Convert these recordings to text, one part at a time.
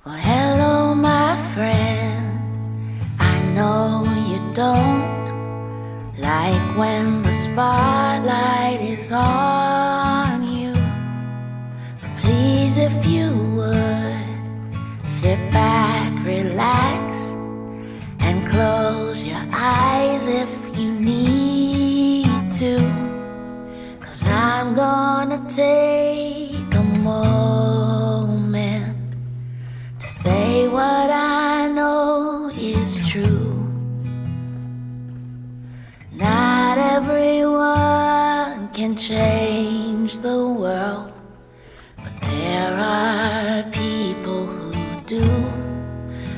Well, hello, my friend. I know you don't like when the spotlight is on you. But please, if you would, sit back, relax, and close your eyes if you need to. 'Cause I'm gonna take a moment to say what I know is true. Not everyone can change the world, but there are people who do.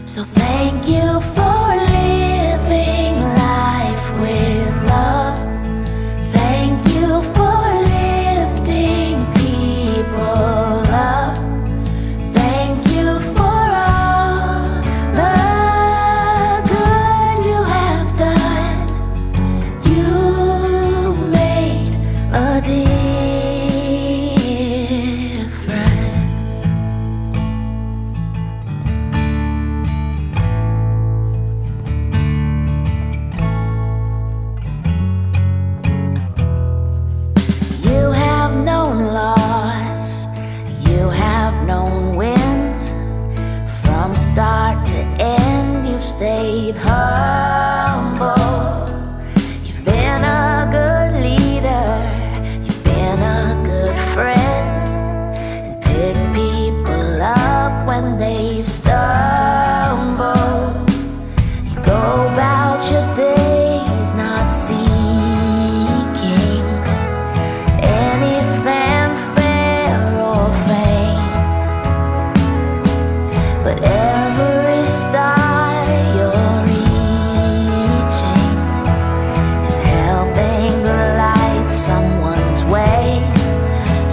So thank you for living life with love. Thank you for lifting people up. Thank you for all the good you have done. You made a difference. You have known loss, you have known wins. From start to end, you've stayed humble. You've been a good leader, you've been a good friend, and picked people up when they've stumbled. You go about your days not seeking any fanfare or fame, but every star you're reaching is helping to light someone's way.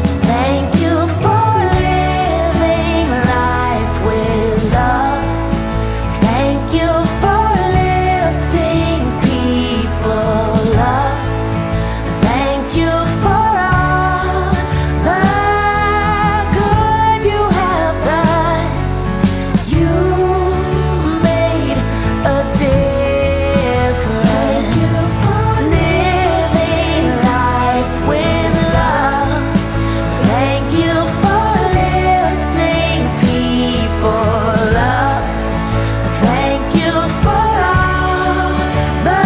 So thank you for living life with love. Thank you for lifting people up. Thank you for all the good you have done. You made a difference. Living life with love. Thank you for lifting people up. Thank you for all the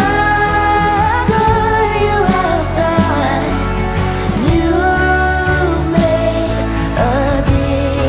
good you have done. You made a difference.